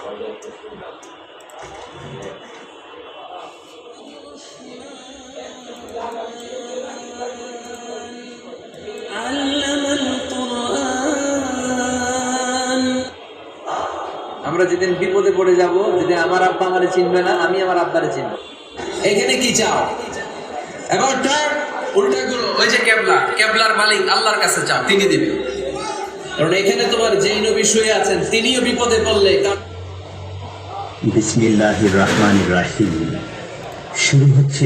আমরা যেদিন বিপদে পড়ে যাব, যেদিন আমার আব্বা আমারে চিনবে না, আমি আমার আব্বারে চিনব। এখানে কি চাও? এবার উল্টা করো, ওই যে কেবলার মালিক আল্লাহর কাছে চাও, তিনি দিবেন। কারণ এখানে তোমার যেই নবী শুয়ে আছেন, তিনিও বিপদে পড়লে। বিসমিল্লাহির রহমানির রহিম। শুরু হচ্ছে